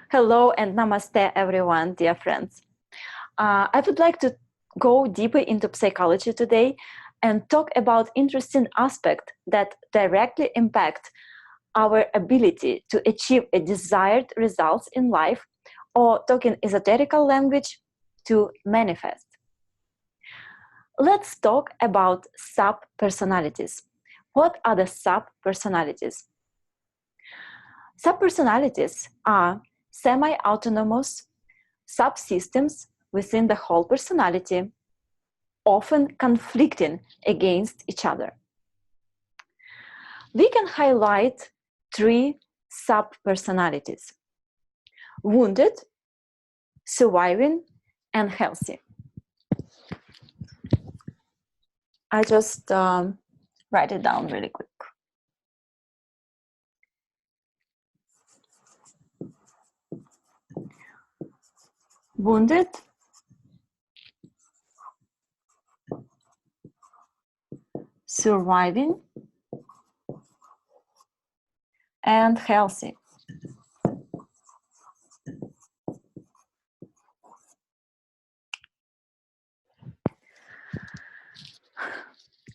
Hello and namaste, everyone, dear friends. I would like to go deeper into psychology today and talk about interesting aspects that directly impact our ability to achieve a desired results in life, or talking esoterical language, to manifest. Let's talk about subpersonalities. What are the subpersonalities? Subpersonalities are semi-autonomous subsystems within the whole personality, often conflicting against each other. We can highlight three subpersonalities: wounded, surviving, and healthy. I just write it down really quick. Wounded, surviving, and healthy.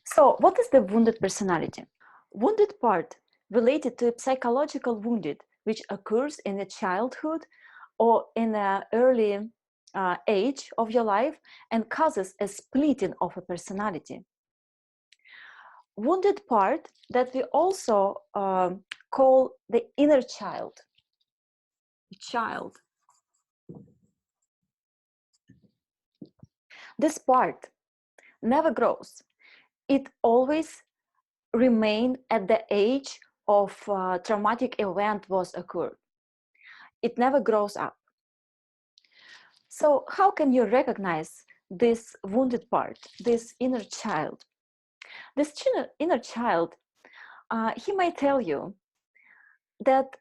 So, what is the wounded personality? Wounded part related to a psychological wounded which occurs in a childhood or in an early age of your life and causes a splitting of a personality. Wounded part that we also call the inner child. This part never grows. It always remains at the age of traumatic event was occurred. It never grows up. So how can you recognize this wounded part, this inner child? This inner child, he might tell you that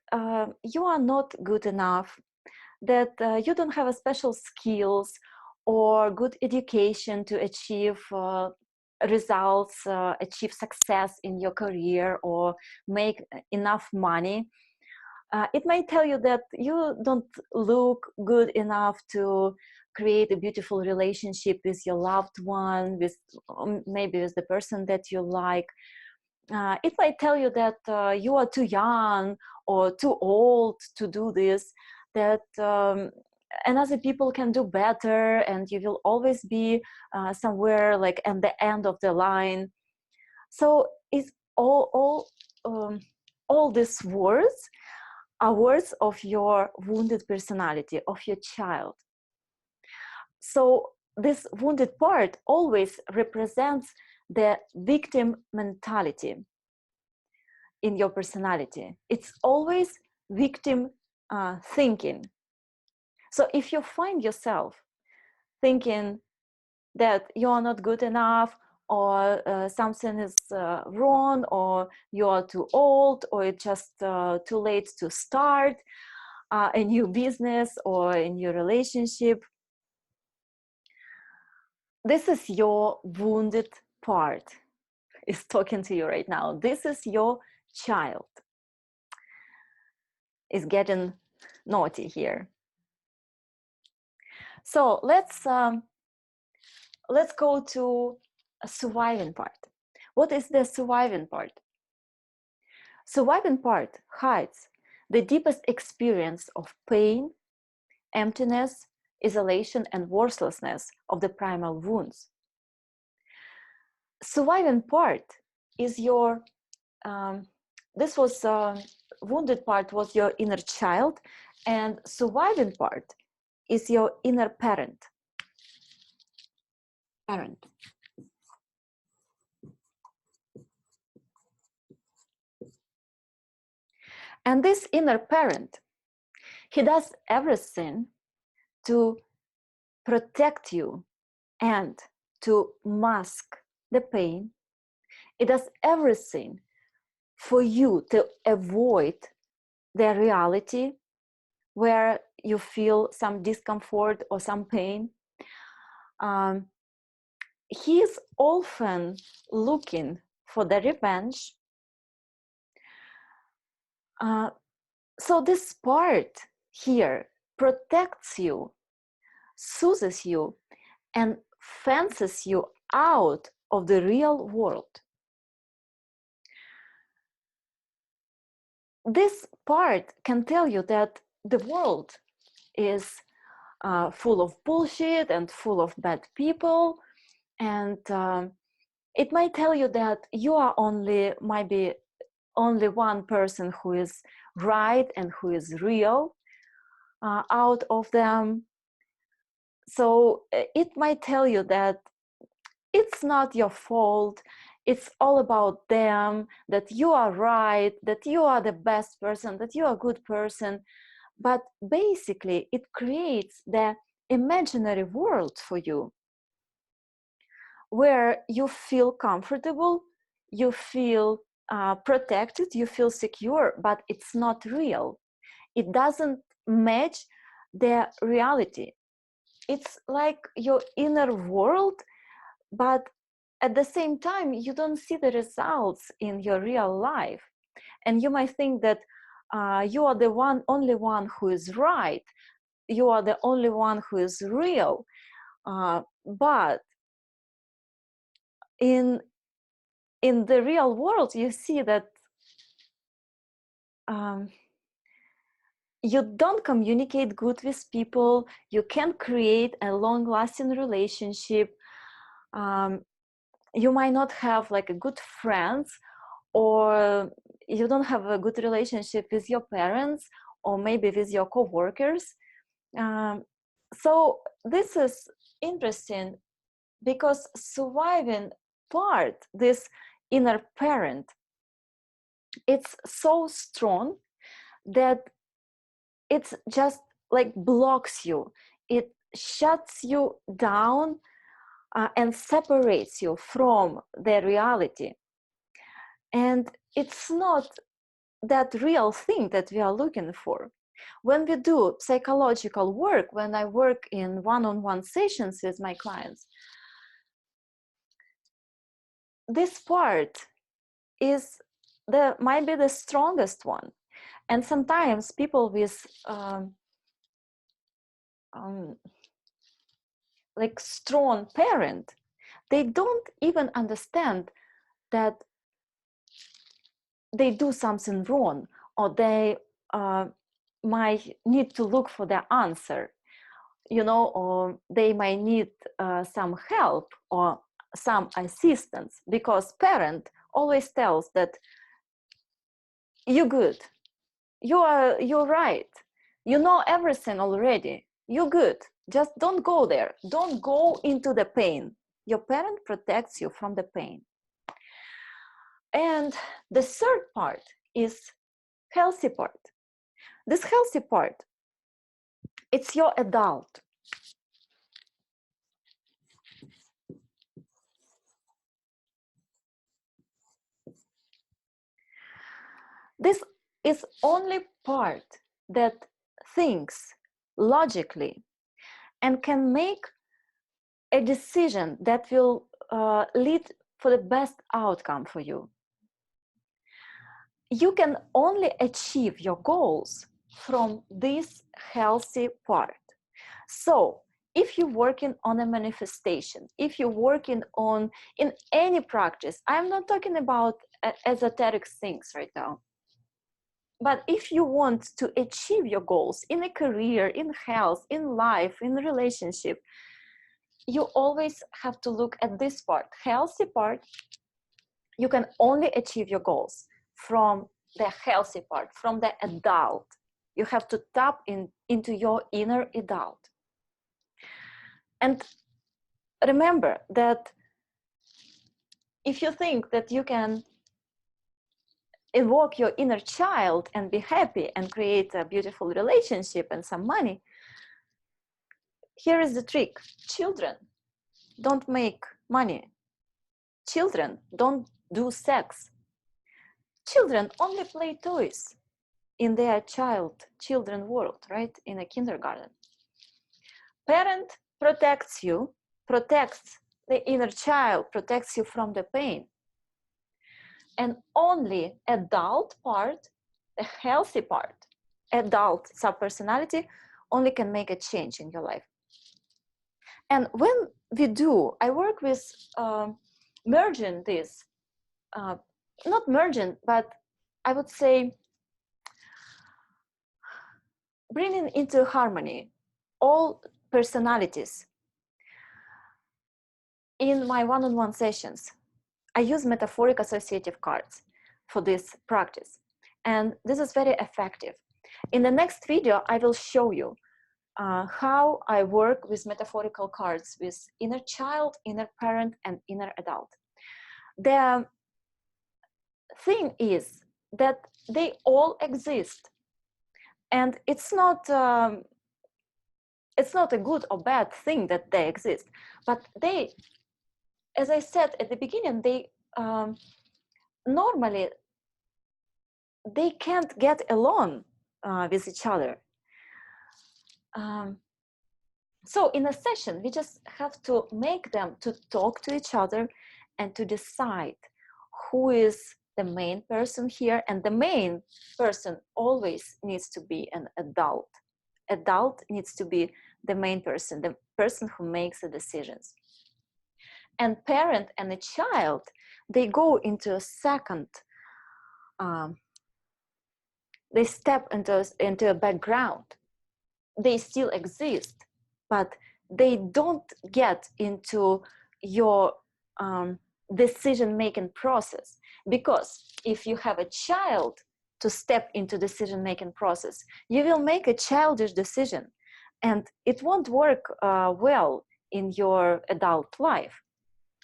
you are not good enough, that you don't have a special skills or good education to achieve results, achieve success in your career or make enough money. It might tell you that you don't look good enough to create a beautiful relationship with your loved one, with maybe with the person that you like. It might tell you that you are too young or too old to do this, that and other people can do better, and you will always be somewhere like at the end of the line. So it's all these words are words of your wounded personality, of your child. So this wounded part always represents the victim mentality in your personality. It's always victim thinking. So if you find yourself thinking that you are not good enough, or something is wrong, or you are too old, or it's just too late to start a new business or a new relationship, this is your wounded part is talking to you right now. This is your child is getting naughty here. So let's go to a surviving part. What is the surviving part? Surviving part hides the deepest experience of pain, emptiness, isolation, and worthlessness of the primal wounds. Surviving part is your this was wounded part was your inner child, and surviving part is your inner parent. And this inner parent, he does everything to protect you and to mask the pain. It does everything for you to avoid the reality where you feel some discomfort or some pain. He is often looking for the revenge. So this part here protects you, soothes you, and fences you out of the real world. This part can tell you that the world is full of bullshit and full of bad people, and it might tell you that you are maybe only one person who is right and who is real out of them. So it might tell you that it's not your fault, it's all about them, that you are right, that you are the best person, that you are a good person. But basically it creates the imaginary world for you where you feel comfortable, you feel protected, you feel secure, but it's not real. It doesn't match the reality. It's like your inner world, but at the same time, you don't see the results in your real life. And you might think that you are the only one who is right. You are the only one who is real. But in the real world, you see that you don't communicate good with people. You can't create a long-lasting relationship. You might not have like a good friends, or you don't have a good relationship with your parents, or maybe with your co-workers. So this is interesting because surviving part, this inner parent, it's so strong that it's just like blocks you. It shuts you down and separates you from the reality. And it's not that real thing that we are looking for. When we do psychological work, when I work in one-on-one sessions with my clients, this part might be the strongest one. And sometimes people with like strong parent, they don't even understand that they do something wrong, or they might need to look for the answer, or they might need some help or some assistance, because parent always tells that you're good, you're right, you know everything already, you're good, just don't go there, don't go into the pain. Your parent protects you from the pain. And the third part is healthy part. This healthy part, it's your adult. This is only part that thinks logically and can make a decision that will lead for the best outcome for you. You can only achieve your goals from this healthy part. So if you're working on a manifestation, if you're working on in any practice, I'm not talking about esoteric things right now, but if you want to achieve your goals in a career, in health, in life, in relationship, you always have to look at this part, healthy part. You can only achieve your goals from the healthy part, from the adult. You have to tap into your inner adult. And remember that if you think that you can evoke your inner child and be happy and create a beautiful relationship and some money, here is the trick. Children don't make money. Children don't do sex. Children only play toys in their children world, right? In a kindergarten. Parent protects you, protects the inner child, protects you from the pain. And only adult part, the healthy part, adult subpersonality only can make a change in your life. And when we do, I work with merging this, not merging, but I would say bringing into harmony all personalities. In my one-on-one sessions, I use metaphoric associative cards for this practice, and this is very effective. In the next video, I will show you how I work with metaphorical cards with inner child, inner parent, and inner adult. The thing is that they all exist, and it's not a good or bad thing that they exist, but they, as I said at the beginning, they normally they can't get along with each other. So in a session, we just have to make them to talk to each other and to decide who is the main person here. And the main person always needs to be an adult. Adult needs to be the main person, the person who makes the decisions. And parent and a child, they go into a second, they step into a background. They still exist, but they don't get into your decision-making process. Because if you have a child to step into decision-making process, you will make a childish decision, and it won't work well in your adult life.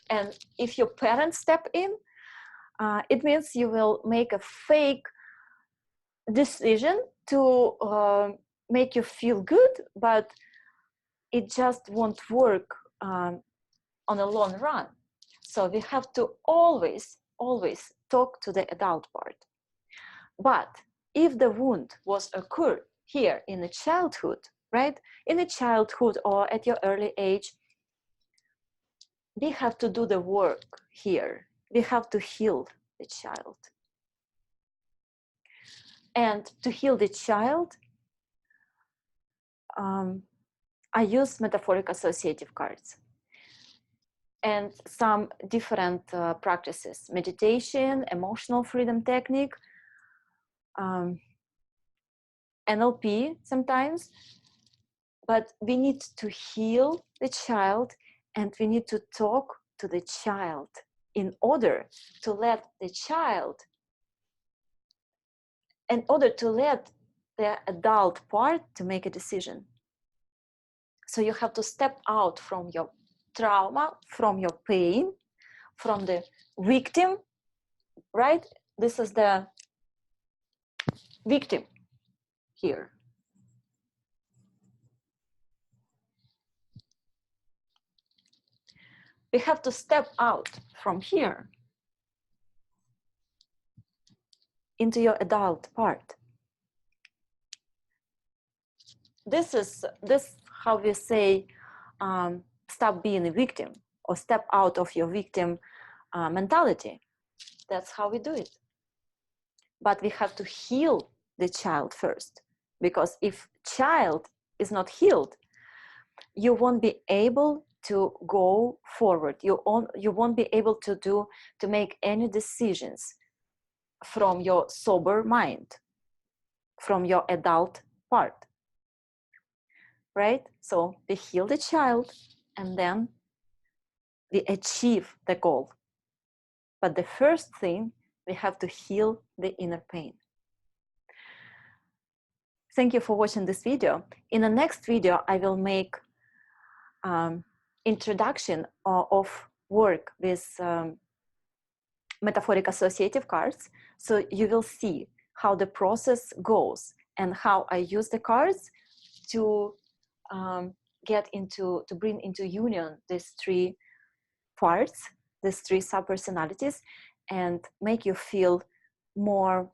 And if your parents step in, it means you will make a fake decision to make you feel good, but it just won't work on a long run. So we have to always talk to the adult part. But if the wound was occurred here in the childhood, right? In the childhood or at your early age, we have to do the work here. We have to heal the child. And to heal the child, I use metaphoric associative cards and some different practices, meditation, emotional freedom technique, NLP sometimes, but we need to heal the child and we need to talk to the child in order to let the child, in order to let the adult part to make a decision. So you have to step out from your trauma, from your pain, from the victim, right? This is the victim here. We have to step out from here into your adult part. This is how we say stop being a victim or step out of your victim mentality. That's how we do it. But we have to heal the child first, because if child is not healed, you won't be able to go forward. You won't be able to make any decisions from your sober mind, from your adult part, right? So we heal the child and then we achieve the goal. But the first thing, we have to heal the inner pain. Thank you for watching this video. In the next video, I will make introduction of work with metaphoric associative cards. So you will see how the process goes and how I use the cards to bring into union these three parts, these three subpersonalities, and make you feel more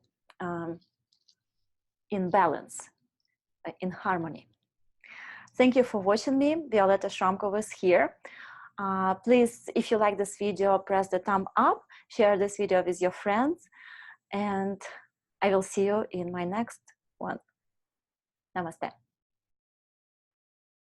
in balance, in harmony. Thank you for watching me. Violetta Shramko was here. Please, if you like this video, press the thumb up, share this video with your friends, and I will see you in my next one. Namaste.